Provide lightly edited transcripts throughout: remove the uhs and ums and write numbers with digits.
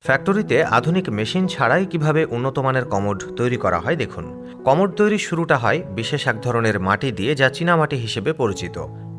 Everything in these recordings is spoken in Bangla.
ফ্যাক্টরিতে আধুনিক মেশিন ছাড়াই কিভাবে উন্নত মানের কমোড তৈরি করা হয় দেখুন। কমোড তৈরির শুরুটা হয় বিশেষ এক ধরনের মাটি দিয়ে, যা চীনামাটি হিসেবে পরিচিত।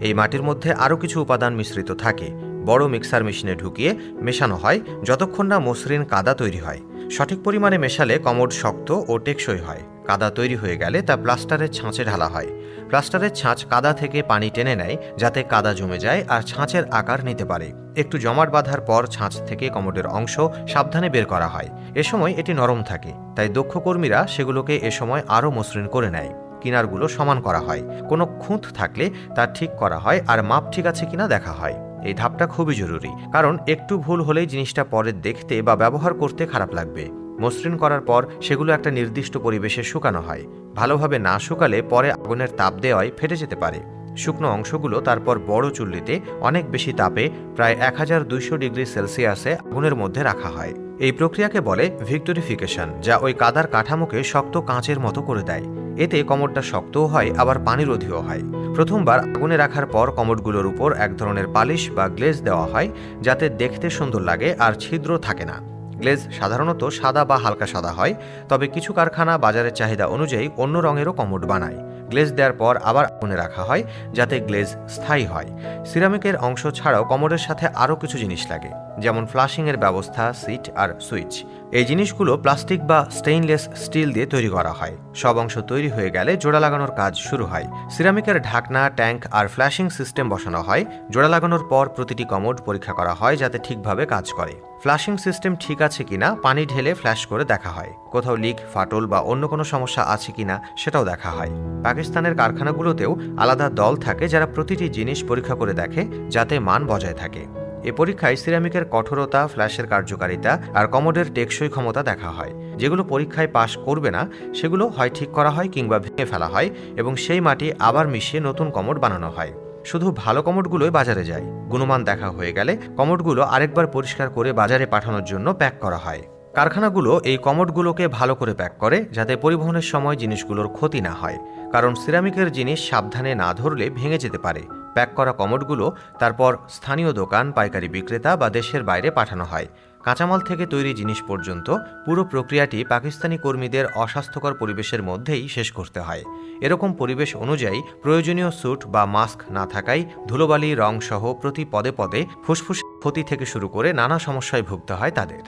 এই মাটির মধ্যে আরও কিছু উপাদান মিশ্রিত থাকে। বড় মিক্সার মেশিনে ঢুকিয়ে মেশানো হয় যতক্ষণ না মসৃণ কাদা তৈরি হয়। সঠিক পরিমাণে মেশালে কমোড শক্ত ও টেকসই হয়। কাদা তৈরি হয়ে গেলে তা প্লাস্টারের ছাঁচে ঢালা হয়। প্লাস্টারের ছাঁচ কাদা থেকে পানি টেনে নেয়, যাতে কাদা জমে যায় আর ছাঁচের আকার নিতে পারে। একটু জমাট বাঁধার পর ছাঁচ থেকে কমোডের অংশ সাবধানে বের করা হয়। এ সময় এটি নরম থাকে, তাই দক্ষ কর্মীরা সেগুলোকে এ সময় আরও মসৃণ করে নেয়। কিনারগুলো সমান করা হয়, কোনো খুঁত থাকলে তা ঠিক করা হয় আর মাপ ঠিক আছে কিনা দেখা হয়। এই ধাপটা খুবই জরুরি, কারণ একটু ভুল হলেই জিনিসটা পরে দেখতে বা ব্যবহার করতে খারাপ লাগবে। মসৃণ করার পর সেগুলো একটা নির্দিষ্ট পরিবেশে শুকানো হয়। ভালোভাবে না শুকালে পরে আগুনের তাপ দেওয়ায় ফেটে যেতে পারে। শুকনো অংশগুলো তারপর বড় চুল্লিতে অনেক বেশি তাপে, প্রায় 1200 ডিগ্রি সেলসিয়াসে আগুনের মধ্যে রাখা হয়। এই প্রক্রিয়াকে বলে ভিক্টোরিফিকেশন, যা ওই কাদার কাঠামোকে শক্ত কাঁচের মতো করে দেয়। এতে কমোডটা শক্তও হয়, আবার পানিরোধীও হয়। প্রথমবার আগুনে রাখার পর কমোডগুলোর উপর এক ধরনের পালিশ বা গ্লেজ দেওয়া হয়, যাতে দেখতে সুন্দর লাগে আর ছিদ্র থাকে না। গ্লেজ সাধারণত সাদা বা হালকা সাদা হয়, তবে কিছু কারখানা বাজারের চাহিদা অনুযায়ী অন্য রঙেরও কমোড বানায়। গ্লেজ দেওয়ার পর আবার আগুনে রাখা হয়, যাতে গ্লেজ স্থায়ী হয়। সিরামিকের অংশ ছাড়াও কমোডের সাথে আরও কিছু জিনিস লাগে, যেমন ফ্লাশিংয়ের ব্যবস্থা, সিট আর সুইচ। এই জিনিসগুলো প্লাস্টিক বা স্টেইনলেস স্টিল দিয়ে তৈরি করা হয়। সব অংশ তৈরি হয়ে গেলে জোড়া লাগানোর কাজ শুরু হয়। সিরামিকের ঢাকনা, ট্যাঙ্ক আর ফ্ল্যাশিং সিস্টেম বসানো হয়। জোড়া লাগানোর পর প্রতিটি কমোড পরীক্ষা করা হয়, যাতে ঠিকভাবে কাজ করে। ফ্ল্যাশিং সিস্টেম ঠিক আছে কিনা পানি ঢেলে ফ্ল্যাশ করে দেখা হয়। কোথাও লিক, ফাটল বা অন্য কোনো সমস্যা আছে কিনা সেটাও দেখা হয়। পাকিস্তানের কারখানাগুলোতেও আলাদা দল থাকে, যারা প্রতিটি জিনিস পরীক্ষা করে দেখে, যাতে মান বজায় থাকে। এ পরীক্ষায় সিরামিকের কঠোরতা, ফ্ল্যাশের কার্যকারিতা আর কমোডের টেকসই ক্ষমতা দেখা হয়। যেগুলো পরীক্ষায় পাশ করবে না সেগুলো হয় ঠিক করা হয় কিংবা ভেঙে ফেলা হয়, এবং সেই মাটি আবার মিশিয়ে নতুন কমোড বানানো হয়। শুধু ভালো কমোডগুলোই বাজারে যায়। গুণমান দেখা হয়ে গেলে কমোডগুলো আরেকবার পরিষ্কার করে বাজারে পাঠানোর জন্য প্যাক করা হয়। কারখানাগুলো এই কমোডগুলোকে ভালো করে প্যাক করে, যাতে পরিবহনের সময় জিনিসগুলোর ক্ষতি না হয়, কারণ সিরামিকের জিনিস সাবধানে না ধরলে ভেঙে যেতে পারে। প্যাক করা কমোডগুলো তারপর স্থানীয় দোকান, পাইকারি বিক্রেতা বা দেশের বাইরে পাঠানো হয়। কাঁচামাল থেকে তৈরি জিনিস পর্যন্ত পুরো প্রক্রিয়াটি পাকিস্তানি কর্মীদের অস্বাস্থ্যকর পরিবেশের মধ্যেই শেষ করতে হয়। এরকম পরিবেশ অনুযায়ী প্রয়োজনীয় স্যুট বা মাস্ক না থাকায় ধুলোবালি, রং সহ প্রতি পদে পদে ফুসফুস ক্ষতি থেকে শুরু করে নানা সমস্যায় ভুগতে হয় তাদের।